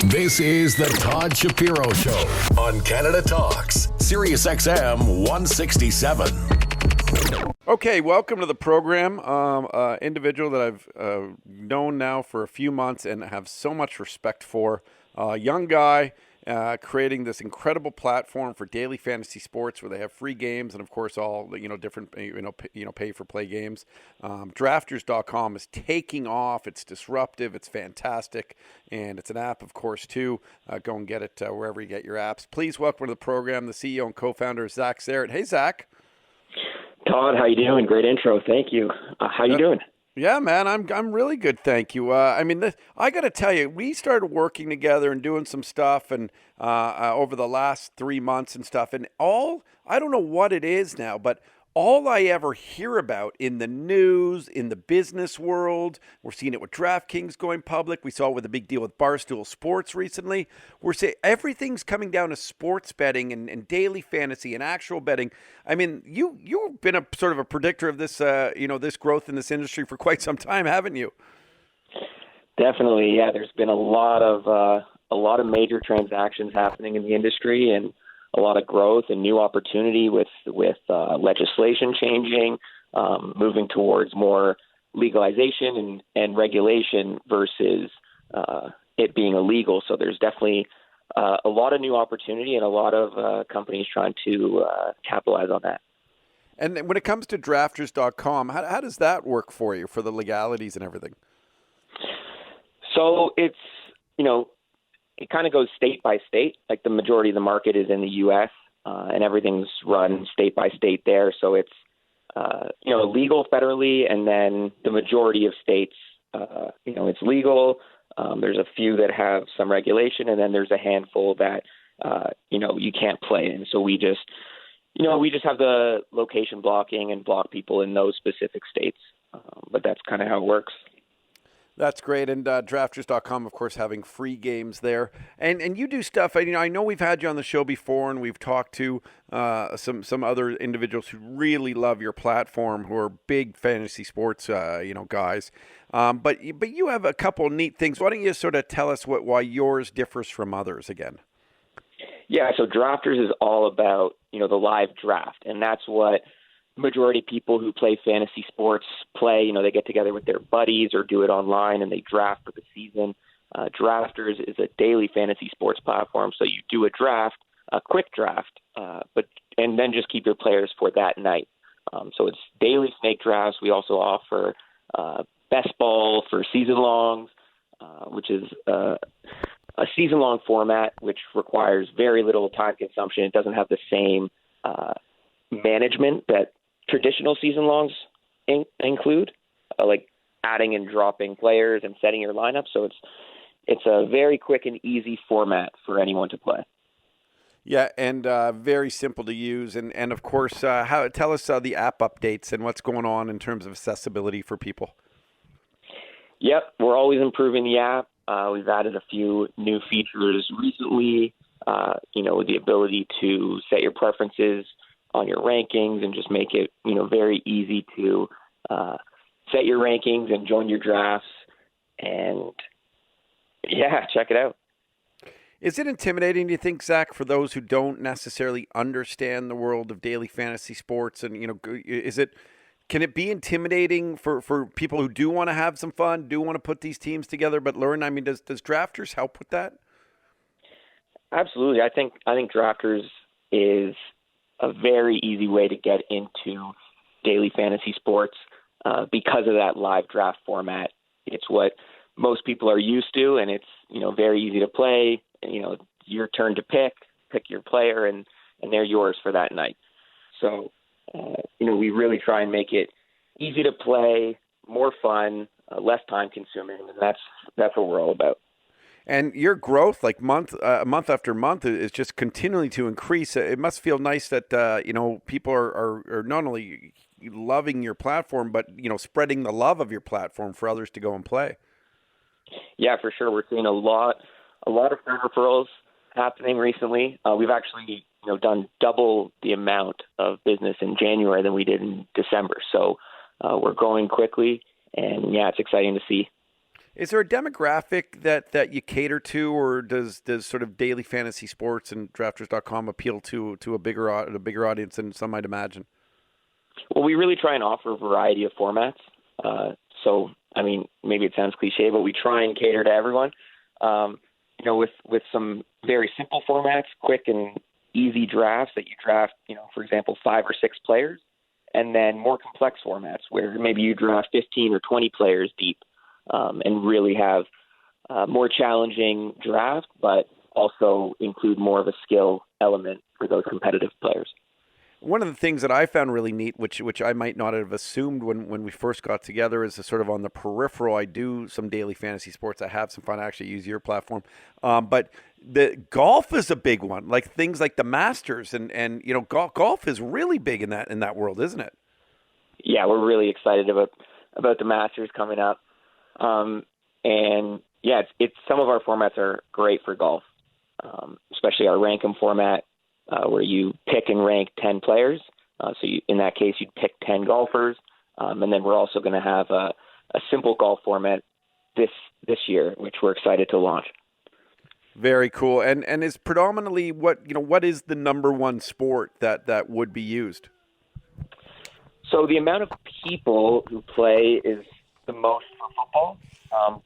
This is the Todd Shapiro Show on Canada Talks, SiriusXM 167. Okay, welcome to the program. Individual that I've known now for a few months and have so much respect for. Young guy creating this incredible platform for daily fantasy sports where they have free games and, of course, all different pay for play games. Drafters.com is taking off. It's disruptive. It's fantastic, and it's an app, of course, too. Go and get it wherever you get your apps. Please welcome to the program the CEO and co-founder Zaret. Hey, Zach. Todd, how you doing? Great intro. Thank you. How you doing? Yeah, man, I'm really good, thank you. I got to tell you, we started working together and doing some stuff, and over the last 3 months and stuff, and I don't know what it is now, but all I ever hear about in the news, in the business world, we're seeing it with DraftKings going public. We saw it with a big deal with Barstool Sports recently. We're saying everything's coming down to sports betting and daily fantasy and actual betting. I mean, you've been a sort of a predictor of this, this growth in this industry for quite some time, haven't you? Definitely, yeah. There's been a lot of major transactions happening in the industry, and a lot of growth and new opportunity with legislation changing, moving towards more legalization and regulation versus it being illegal. So there's definitely a lot of new opportunity and a lot of companies trying to capitalize on that. And when it comes to drafters.com, how does that work for you, for the legalities and everything? So it's, it kind of goes state by state. Like the majority of the market is in the U.S. And everything's run state by state there. So it's, legal federally, and then the majority of states, it's legal. There's a few that have some regulation, and then there's a handful that, you can't play in. So we just have the location blocking and block people in those specific states. But that's kind of how it works. That's great. And drafters.com, of course, having free games there. And you do stuff. I know we've had you on the show before, and we've talked to some other individuals who really love your platform, who are big fantasy sports, guys. But you have a couple of neat things. Why don't you sort of tell us why yours differs from others again? Yeah, so Drafters is all about, the live draft, and that's what majority of people who play fantasy sports play. They get together with their buddies or do it online and they draft for the season. Drafters is a daily fantasy sports platform. So you do a draft, a quick draft, and then just keep your players for that night. So it's daily snake drafts. We also offer best ball for season longs, which is a season long format, which requires very little time consumption. It doesn't have the same management that traditional season longs include, like adding and dropping players and setting your lineup. So it's a very quick and easy format for anyone to play. Yeah, and very simple to use. And of course, tell us the app updates and what's going on in terms of accessibility for people. Yep, we're always improving the app. We've added a few new features recently, with the ability to set your preferences on your rankings and just make it, very easy to set your rankings and join your drafts. And yeah, check it out. Is it intimidating, do you think, Zach, for those who don't necessarily understand the world of daily fantasy sports? And, can it be intimidating for people who do want to have some fun, do want to put these teams together, but learn? I mean, does Drafters help with that? Absolutely. I think Drafters is a very easy way to get into daily fantasy sports because of that live draft format. It's what most people are used to, and it's, very easy to play. Your turn to pick your player, and they're yours for that night. So, we really try and make it easy to play, more fun, less time consuming, and that's what we're all about. And your growth, like month after month, is just continuing to increase. It must feel nice that people are not only loving your platform, but spreading the love of your platform for others to go and play. Yeah, for sure. We're seeing a lot of friend referrals happening recently. We've actually done double the amount of business in January than we did in December. So we're growing quickly, and yeah, it's exciting to see. Is there a demographic that you cater to, or does sort of daily fantasy sports and drafters.com appeal to a bigger audience than some might imagine? Well, we really try and offer a variety of formats. So, I mean, maybe it sounds cliche, but we try and cater to everyone. With some very simple formats, quick and easy drafts that you draft, for example, 5 or 6 players, and then more complex formats where maybe you draft 15 or 20 players deep, and really have more challenging draft, but also include more of a skill element for those competitive players. One of the things that I found really neat, which I might not have assumed when we first got together, is sort of on the peripheral. I do some daily fantasy sports. I have some fun. I actually use your platform. But the golf is a big one, like things like the Masters, and golf is really big in that world, isn't it? Yeah, we're really excited about the Masters coming up. And yeah, it's some of our formats are great for golf, especially our rank 'em format. Where you pick and rank 10 players. In that case, you'd pick 10 golfers. And then we're also going to have a simple golf format this year, which we're excited to launch. Very cool. And is predominantly what is the number one sport that would be used? So the amount of people who play is the most for football.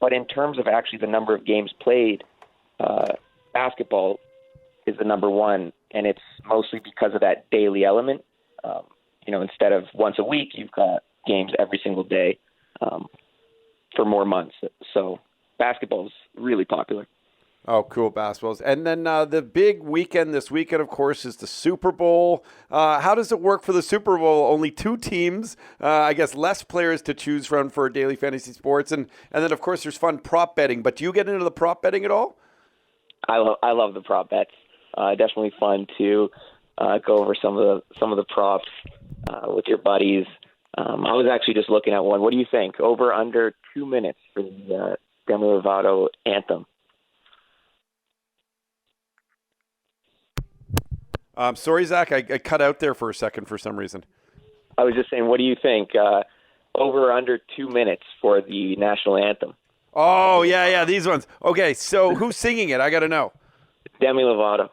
But in terms of actually the number of games played, basketball is the number one, and it's mostly because of that daily element. Instead of once a week, you've got games every single day for more months. So basketball is really popular. Oh, cool, basketballs. And then the big weekend this weekend, of course, is the Super Bowl. How does it work for the Super Bowl? Only 2 teams, I guess less players to choose from for daily fantasy sports. And then, of course, there's fun prop betting. But do you get into the prop betting at all? I love the prop bets. Definitely fun to go over some of the props with your buddies. I was actually just looking at one. What do you think? Over under 2 minutes for the Demi Lovato Anthem. Sorry, Zach, I cut out there for a second for some reason. I was just saying, what do you think? Over or under 2 minutes for the national anthem. Oh, yeah, these ones. Okay, so who's singing it? I got to know. Demi Lovato.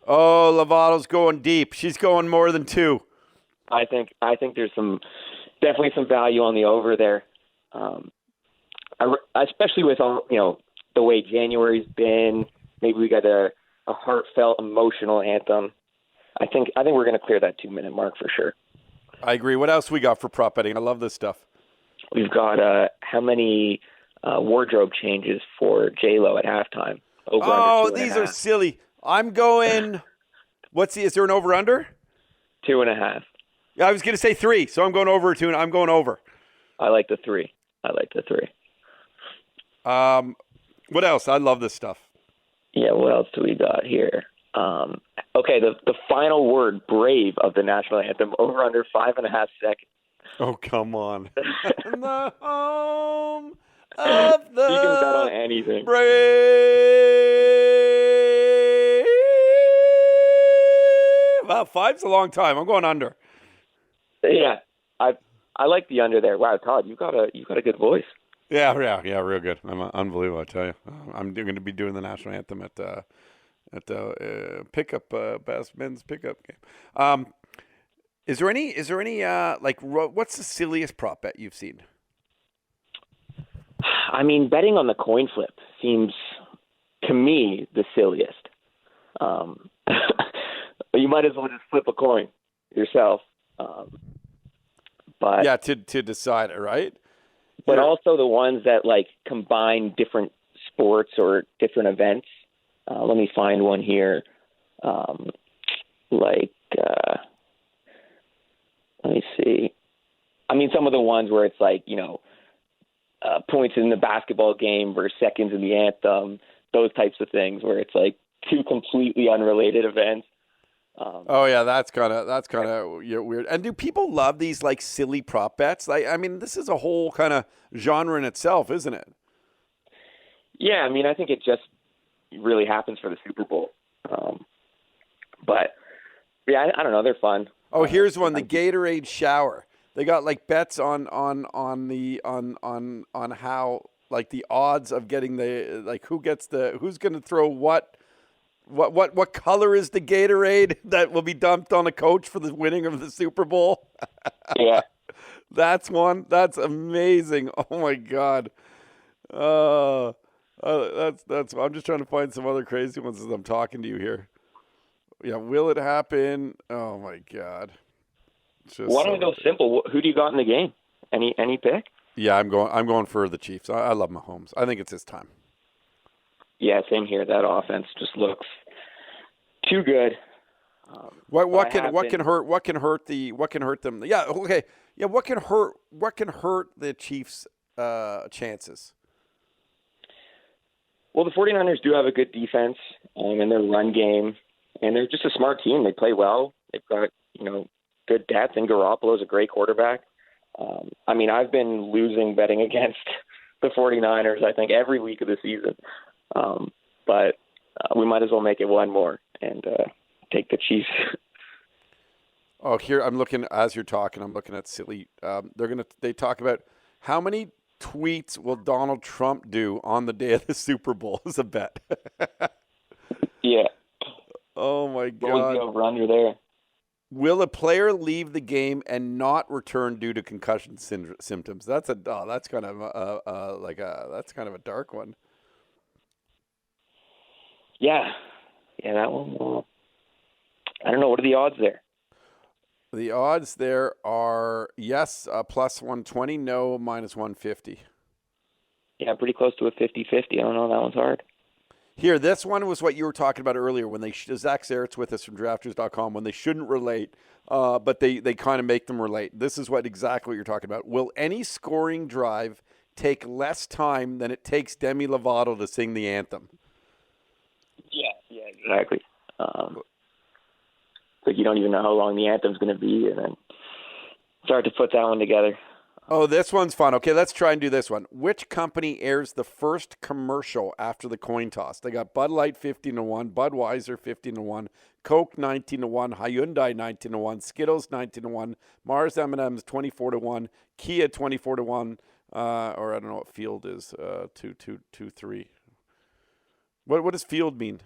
Oh, Lovato's going deep. She's going more than 2. I think there's definitely some value on the over there, especially with all the way January's been. Maybe we got a heartfelt, emotional anthem. I think we're going to clear that 2 minute mark for sure. I agree. What else we got for prop betting? I love this stuff. We've got how many wardrobe changes for J-Lo at halftime. Over these are silly. I'm going. Is there an over under? 2.5. Yeah, I was going to say 3, so I'm going over 2, and I'm going over. I like the 3. What else? I love this stuff. Yeah, what else do we got here? Okay, the final word, brave, of the national anthem, over under 5.5 seconds. Oh, come on. The home of the you can bet on anything. Brave. Wow, 5's a long time. I'm going under. Yeah, I like the under there. Wow, Todd, you got a good voice. Yeah, real good. I'm unbelievable, I tell you. I'm going to be doing the national anthem at the pickup best men's pickup game. Is there any what's the silliest prop bet you've seen? I mean, betting on the coin flip seems to me the silliest. You might as well just flip a coin yourself. But yeah, to decide it, right? But also the ones that combine different sports or different events. Let me find one here. Let me see. I mean, some of the ones where it's points in the basketball game versus seconds in the anthem, those types of things where it's 2 completely unrelated events. That's kind of weird. And do people love these silly prop bets? I mean, this is a whole kind of genre in itself, isn't it? Yeah, I mean, I think it just really happens for the Super Bowl. But yeah, I don't know. They're fun. Oh, here's one: the Gatorade shower. They got bets on how like the odds of getting who's going to throw what color is the Gatorade that will be dumped on a coach for the winning of the Super Bowl? Yeah. That's one. That's amazing. Oh my God. That's. I'm just trying to find some other crazy ones as I'm talking to you here. Yeah, will it happen? Oh my God. Why don't we go simple? Who do you got in the game? Any pick? Yeah, I'm going for the Chiefs. I love Mahomes. I think it's his time. Yeah, same here. That offense just looks too good. What can hurt them? Yeah, okay. Yeah, what can hurt the Chiefs' chances? Well, the 49ers do have a good defense in their run game, and they're just a smart team. They play well. They've got, good depth, and Garoppolo's a great quarterback. I've been losing betting against the 49ers, I think, every week of the season. But we might as well make it one more and take the Chiefs. Oh, here I'm looking as you're talking. I'm looking at silly. They talk about how many tweets will Donald Trump do on the day of the Super Bowl as a bet. Yeah. Oh my God. What was the over-under there? Will a player leave the game and not return due to concussion symptoms? That's kind of a dark one. Yeah, that one. I don't know. What are the odds there? The odds there are yes, plus 120, no, minus 150. Yeah, pretty close to a 50-50. I don't know. That one's hard. Here, this one was what you were talking about earlier when Zach Zaret's with us from drafters.com when they shouldn't relate, but they kind of make them relate. This is exactly what you're talking about. Will any scoring drive take less time than it takes Demi Lovato to sing the anthem? Yeah, exactly. But you don't even know how long the anthem's going to be, and then it's hard to put that one together. Oh, this one's fun. Okay, let's try and do this one. Which company airs the first commercial after the coin toss? They got Bud Light 15-1, Budweiser 15-1, Coke 19-1, Hyundai 19-1, Skittles 19-1, Mars M&M's 24-1, Kia 24-1, or I don't know what Field is, 2-3. What does Field mean?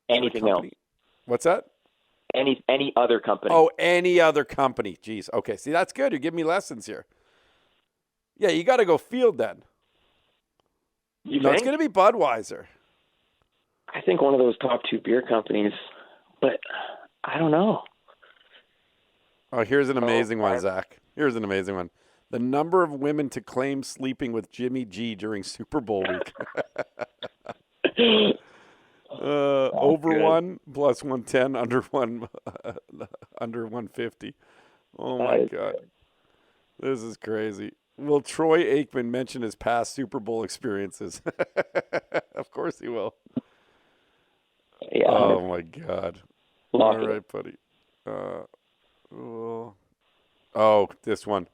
Anything else? What's that? Any other company. Oh, any other company. Jeez. Okay. See, that's good. You're giving me lessons here. Yeah, you got to go Field then. No, it's going to be Budweiser. I think one of those top two beer companies, but I don't know. Oh, here's an amazing one, Zach. Here's an amazing one. The number of women to claim sleeping with Jimmy G during Super Bowl week. Over good. 1 plus 110, under 1 under 150. Oh my God. This is crazy. Will Troy Aikman mention his past Super Bowl experiences? Of course he will. Yeah. Oh my God. All right, buddy. This one.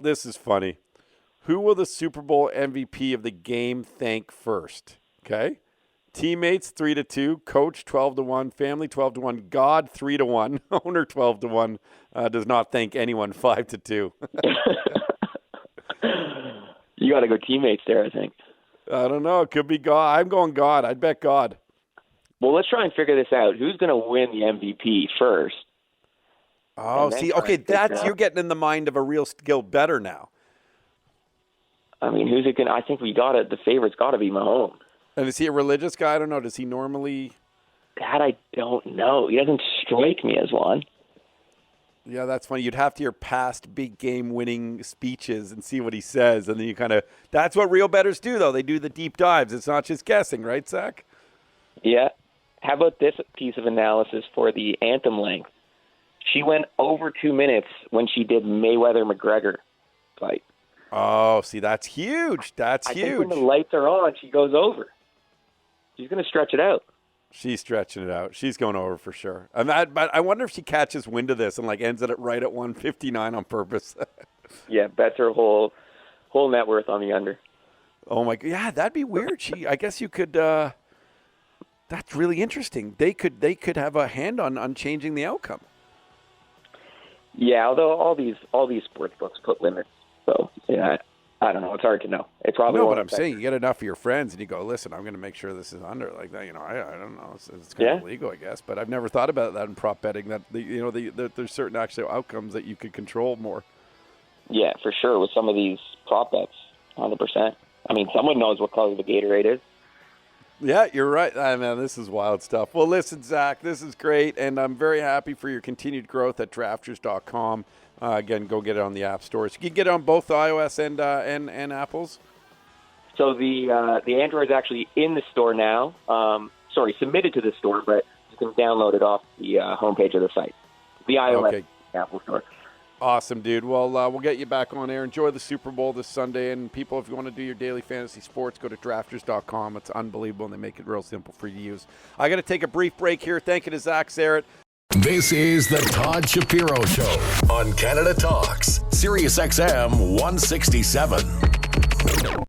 This is funny. Who will the Super Bowl MVP of the game thank first? Okay. Teammates 3-2, coach 12-1, family 12-1, God 3-1, owner 12-1. Does not thank anyone 5-2. You got to go teammates there, I think. I don't know. It could be God. I'm going God. I'd bet God. Well, let's try and figure this out. Who's going to win the MVP first? Oh, see, okay, you're getting in the mind of a real skilled bettor now. I mean, who's it going to? I think the favorite's got to be Mahomes. And is he a religious guy? I don't know. Does he normally? That I don't know. He doesn't strike me as one. Yeah, that's funny. You'd have to hear past big game winning speeches and see what he says. And then you that's what real bettors do, though. They do the deep dives. It's not just guessing, right, Zach? Yeah. How about this piece of analysis for the Anthem length? She went over 2 minutes when she did Mayweather-McGregor fight. Oh, see, that's huge. That's huge. I think when the lights are on, she goes over. She's going to stretch it out. She's stretching it out. She's going over for sure. But I wonder if she catches wind of this and ends it right at 159 on purpose. Yeah, bets her whole net worth on the under. Oh my God, yeah, that'd be weird. I guess you could. That's really interesting. They could have a hand on changing the outcome. Yeah, although all these sports books put limits. So yeah, I don't know. It's hard to know. It probably No, won't but I'm affect saying you get enough of your friends and you go, listen, I'm going to make sure this is under like that. I don't know. It's kind of illegal, I guess. But I've never thought about that in prop betting. That there's certain actual outcomes that you could control more. Yeah, for sure. With some of these prop bets, 100%. I mean, someone knows what color the Gatorade is. Yeah, you're right. Man, this is wild stuff. Well, listen, Zach, this is great, and I'm very happy for your continued growth at drafters.com. Again, go get it on the app stores. You can get it on both iOS and Apples. So the Android is actually in the store now. Submitted to the store, but you can download it off the homepage of the site. The iOS Apple Store. Awesome, dude. Well, we'll get you back on air. Enjoy the Super Bowl this Sunday. And people, if you want to do your daily fantasy sports, go to drafters.com. It's unbelievable, and they make it real simple for you to use. I got to take a brief break here. Thank you to Zach Zaret. This is the Todd Shapiro Show on Canada Talks, SiriusXM 167.